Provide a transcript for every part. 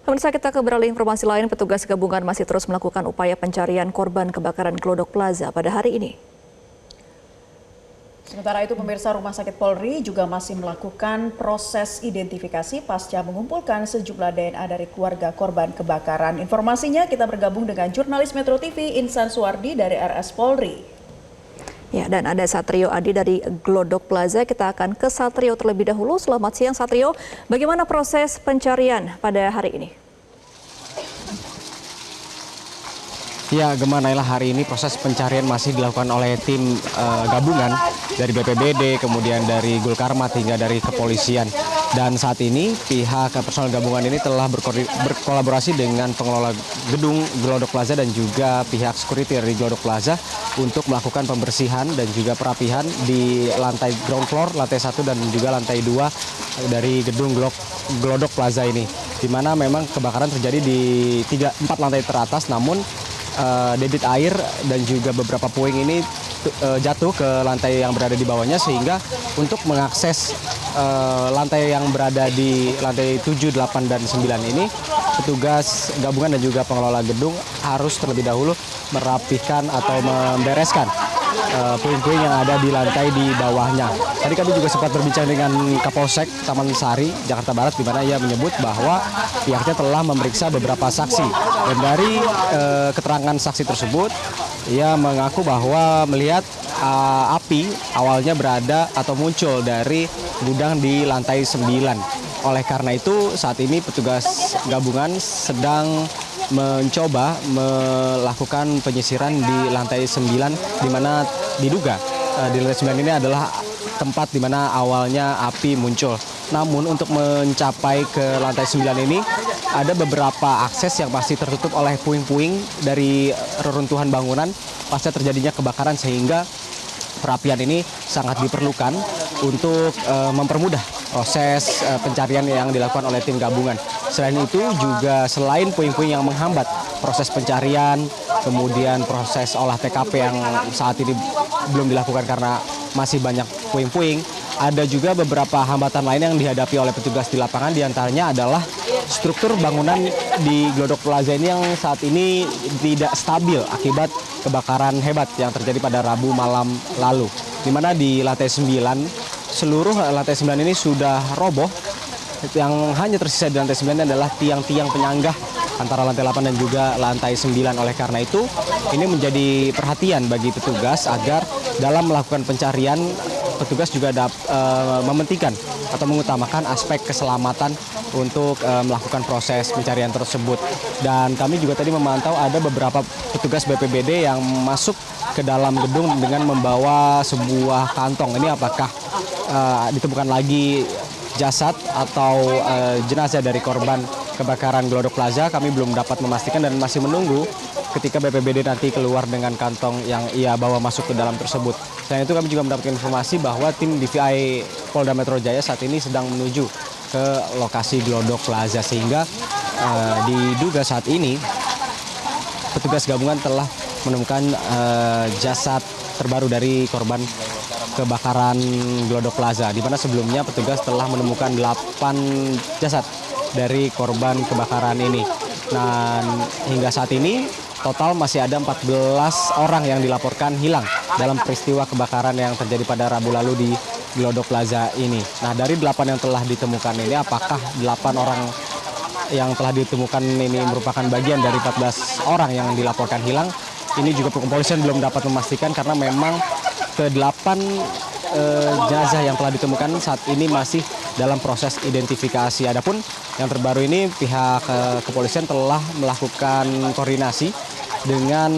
Pemirsa, kita ke beralih informasi lain, petugas gabungan masih terus melakukan upaya pencarian korban kebakaran Glodok Plaza pada hari ini. Sementara itu pemirsa, Rumah Sakit Polri juga masih melakukan proses identifikasi pasca mengumpulkan sejumlah DNA dari keluarga korban kebakaran. Informasinya kita bergabung dengan jurnalis Metro TV Insan Suwardi dari RS Polri. Ya, dan ada Satrio Adi dari Glodok Plaza. Kita akan ke Satrio terlebih dahulu. Selamat siang Satrio, bagaimana proses pencarian pada hari ini? Ya, Gemma, Naila, hari ini proses pencarian masih dilakukan oleh tim gabungan dari BPBD, kemudian dari Gulkarmat hingga dari kepolisian. Dan saat ini pihak personel gabungan ini telah berkolaborasi dengan pengelola gedung Glodok Plaza dan juga pihak security dari Glodok Plaza untuk melakukan pembersihan dan juga perapihan di lantai ground floor, lantai 1 dan juga lantai 2 dari gedung Glodok Plaza ini. Di mana memang kebakaran terjadi di 4 lantai teratas, namun debit air dan juga beberapa puing ini jatuh ke lantai yang berada di bawahnya, sehingga untuk mengakses lantai yang berada di lantai 7, 8, dan 9 ini petugas gabungan dan juga pengelola gedung harus terlebih dahulu merapikan atau membereskan puing-puing yang ada di lantai di bawahnya. Tadi kami juga sempat berbincang dengan Kapolsek Taman Sari, Jakarta Barat, di mana ia menyebut bahwa pihaknya telah memeriksa beberapa saksi. Dan dari keterangan saksi tersebut, ia mengaku bahwa melihat api awalnya berada atau muncul dari gudang di lantai 9. Oleh karena itu, saat ini petugas gabungan sedang mencoba melakukan penyisiran di lantai 9, di mana diduga di lantai 9 ini adalah tempat di mana awalnya api muncul. Namun untuk mencapai ke lantai 9 ini ada beberapa akses yang masih tertutup oleh puing-puing dari reruntuhan bangunan pasca terjadinya kebakaran, sehingga perapian ini sangat diperlukan untuk mempermudah proses pencarian yang dilakukan oleh tim gabungan. Selain itu juga, selain puing-puing yang menghambat proses pencarian, kemudian proses olah TKP yang saat ini belum dilakukan karena masih banyak puing-puing, ada juga beberapa hambatan lain yang dihadapi oleh petugas di lapangan. Diantaranya adalah struktur bangunan di Glodok Plaza ini yang saat ini tidak stabil akibat kebakaran hebat yang terjadi pada Rabu malam lalu, di mana di lantai 9, seluruh lantai 9 ini sudah roboh. Yang hanya tersisa di lantai 9 adalah tiang-tiang penyanggah antara lantai 8 dan juga lantai 9. Oleh karena itu, ini menjadi perhatian bagi petugas agar dalam melakukan pencarian, petugas juga mementingkan atau mengutamakan aspek keselamatan untuk melakukan proses pencarian tersebut. Dan kami juga tadi memantau ada beberapa petugas BPBD yang masuk ke dalam gedung dengan membawa sebuah kantong. Ini apakah ditemukan lagi jasad atau jenazah dari korban kebakaran Glodok Plaza? Kami belum dapat memastikan dan masih menunggu ketika BPBD nanti keluar dengan kantong yang ia bawa masuk ke dalam tersebut. Selain itu, kami juga mendapatkan informasi bahwa tim DVI Polda Metro Jaya saat ini sedang menuju ke lokasi Glodok Plaza, sehingga diduga saat ini petugas gabungan telah menemukan jasad terbaru dari korban kebakaran Glodok Plaza, di mana sebelumnya petugas telah menemukan 8 jasad dari korban kebakaran ini. Dan hingga saat ini total masih ada 14 orang yang dilaporkan hilang dalam peristiwa kebakaran yang terjadi pada Rabu lalu di Glodok Plaza ini. Nah, dari 8 yang telah ditemukan ini, apakah 8 orang yang telah ditemukan ini merupakan bagian dari 14 orang yang dilaporkan hilang? Ini juga kepolisian belum dapat memastikan karena memang ke-8 jenazah yang telah ditemukan saat ini masih dalam proses identifikasi. Adapun yang terbaru ini, pihak kepolisian telah melakukan koordinasi dengan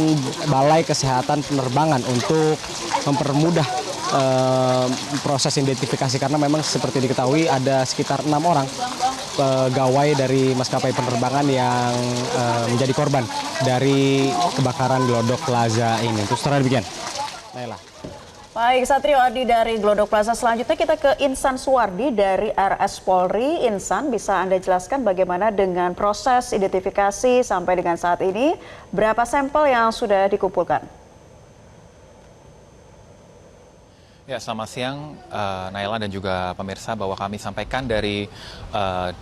Balai Kesehatan Penerbangan untuk mempermudah proses identifikasi, karena memang seperti diketahui ada sekitar 6 orang pegawai dari maskapai penerbangan yang menjadi korban dari kebakaran Glodok Plaza ini. Terus terang demikian, Naila. Baik, Satrio Adi dari Glodok Plaza. Selanjutnya kita ke Insan Suwardi dari RS Polri. Insan, bisa Anda jelaskan bagaimana dengan proses identifikasi sampai dengan saat ini? Berapa sampel yang sudah dikumpulkan? Ya, selamat siang Naila dan juga pemirsa, bahwa kami sampaikan dari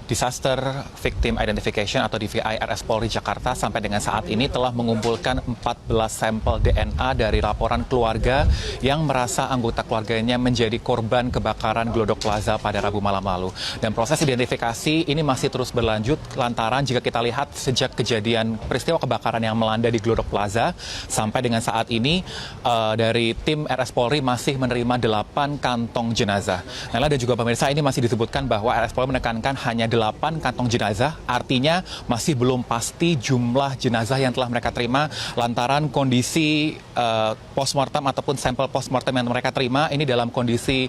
Disaster Victim Identification atau DVI RS Polri Jakarta sampai dengan saat ini telah mengumpulkan 14 sampel DNA dari laporan keluarga yang merasa anggota keluarganya menjadi korban kebakaran Glodok Plaza pada Rabu malam lalu. Dan proses identifikasi ini masih terus berlanjut lantaran jika kita lihat sejak kejadian peristiwa kebakaran yang melanda di Glodok Plaza sampai dengan saat ini dari tim RS Polri masih menerima 8 kantong jenazah. Nela dan juga pemirsa, ini masih disebutkan bahwa RS Polri menekankan hanya 8 kantong jenazah, artinya masih belum pasti jumlah jenazah yang telah mereka terima lantaran kondisi postmortem ataupun sampel postmortem yang mereka terima ini dalam kondisi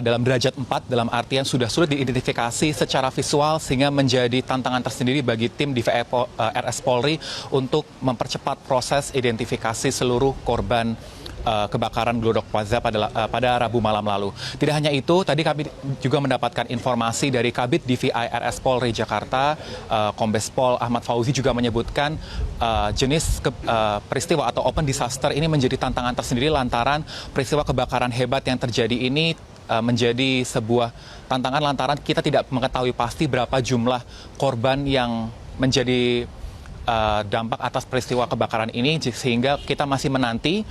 dalam derajat 4, dalam artian sudah sulit diidentifikasi secara visual sehingga menjadi tantangan tersendiri bagi tim DVI RS Polri untuk mempercepat proses identifikasi seluruh korban kebakaran Glodok Plaza pada Rabu malam lalu. Tidak hanya itu, tadi kami juga mendapatkan informasi dari Kabid DVI RS Polri Jakarta, Kombes Pol Ahmad Fauzi juga menyebutkan jenis peristiwa atau open disaster ini menjadi tantangan tersendiri lantaran peristiwa kebakaran hebat yang terjadi ini menjadi sebuah tantangan lantaran kita tidak mengetahui pasti berapa jumlah korban yang menjadi dampak atas peristiwa kebakaran ini, sehingga kita masih menanti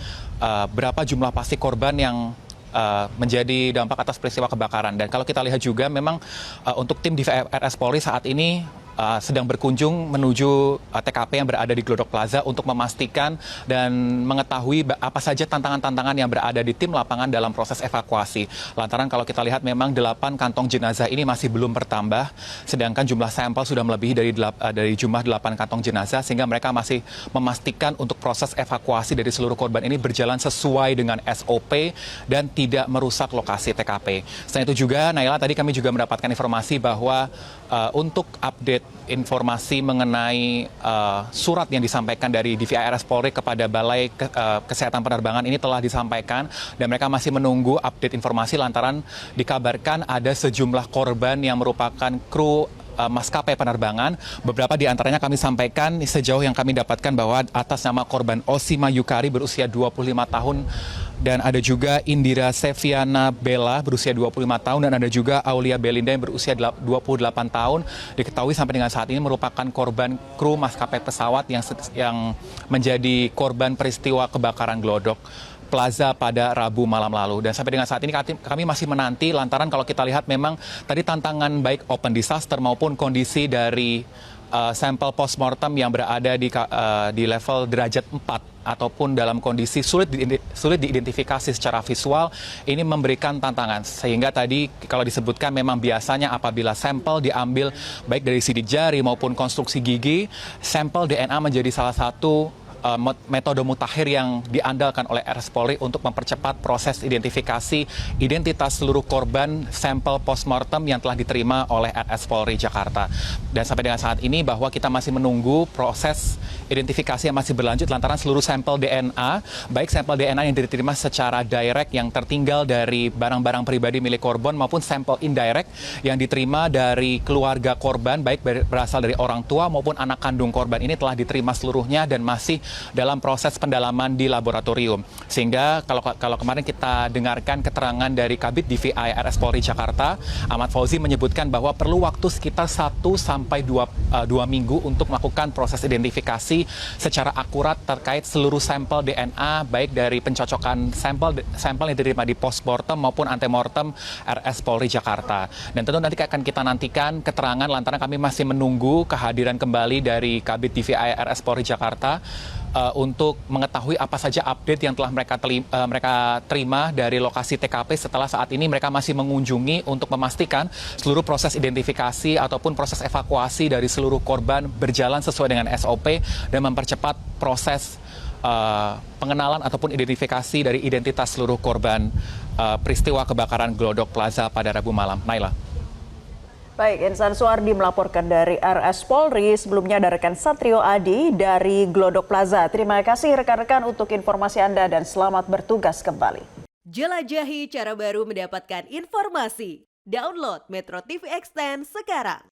berapa jumlah pasti korban yang menjadi dampak atas peristiwa kebakaran. Dan kalau kita lihat juga memang untuk tim DVI RS Polri saat ini sedang berkunjung menuju TKP yang berada di Glodok Plaza untuk memastikan dan mengetahui apa saja tantangan-tantangan yang berada di tim lapangan dalam proses evakuasi. Lantaran kalau kita lihat memang 8 kantong jenazah ini masih belum bertambah, sedangkan jumlah sampel sudah melebihi dari jumlah 8 kantong jenazah, sehingga mereka masih memastikan untuk proses evakuasi dari seluruh korban ini berjalan sesuai dengan SOP dan tidak merusak lokasi TKP. Selain itu juga, Naila, tadi kami juga mendapatkan informasi bahwa untuk update informasi mengenai surat yang disampaikan dari DVI RS Polri kepada Balai Kesehatan Penerbangan ini telah disampaikan dan mereka masih menunggu update informasi lantaran dikabarkan ada sejumlah korban yang merupakan kru maskapai penerbangan. Beberapa di antaranya kami sampaikan sejauh yang kami dapatkan bahwa atas nama korban Osima Yukari berusia 25 tahun, dan ada juga Indira Seviana Bella berusia 25 tahun, dan ada juga Aulia Belinda yang berusia 28 tahun. Diketahui sampai dengan saat ini merupakan korban kru maskapai pesawat yang menjadi korban peristiwa kebakaran Glodok Plaza pada Rabu malam lalu. Dan sampai dengan saat ini kami masih menanti lantaran kalau kita lihat memang tadi tantangan baik open disaster maupun kondisi dari sampel postmortem yang berada di level derajat 4 ataupun dalam kondisi sulit diidentifikasi secara visual ini memberikan tantangan. Sehingga tadi kalau disebutkan memang biasanya apabila sampel diambil baik dari sidik jari maupun konstruksi gigi, sampel DNA menjadi salah satu metode mutakhir yang diandalkan oleh RS Polri untuk mempercepat proses identifikasi identitas seluruh korban sampel postmortem yang telah diterima oleh RS Polri Jakarta. Dan sampai dengan saat ini bahwa kita masih menunggu proses identifikasi yang masih berlanjut lantaran seluruh sampel DNA, baik sampel DNA yang diterima secara direct yang tertinggal dari barang-barang pribadi milik korban maupun sampel indirect yang diterima dari keluarga korban, baik berasal dari orang tua maupun anak kandung korban, ini telah diterima seluruhnya dan masih dalam proses pendalaman di laboratorium. Sehingga kalau kemarin kita dengarkan keterangan dari Kabid DVI RS Polri Jakarta, Ahmad Fauzi menyebutkan bahwa perlu waktu sekitar 1 sampai 2 minggu untuk melakukan proses identifikasi secara akurat terkait seluruh sampel DNA, baik dari pencocokan sampel yang diterima di postmortem maupun antemortem RS Polri Jakarta. Dan tentu nanti akan kita nantikan keterangan lantaran kami masih menunggu kehadiran kembali dari Kabid DVI RS Polri Jakarta untuk mengetahui apa saja update yang telah mereka terima dari lokasi TKP setelah saat ini mereka masih mengunjungi untuk memastikan seluruh proses identifikasi ataupun proses evakuasi dari seluruh korban berjalan sesuai dengan SOP dan mempercepat proses pengenalan ataupun identifikasi dari identitas seluruh korban peristiwa kebakaran Glodok Plaza pada Rabu malam. Naila. Baik, Insan Suardi melaporkan dari RS Polri. Sebelumnya ada rekan Satrio Adi dari Glodok Plaza. Terima kasih rekan-rekan untuk informasi Anda dan selamat bertugas kembali. Jelajahi cara baru mendapatkan informasi. Download Metro TV Extend sekarang.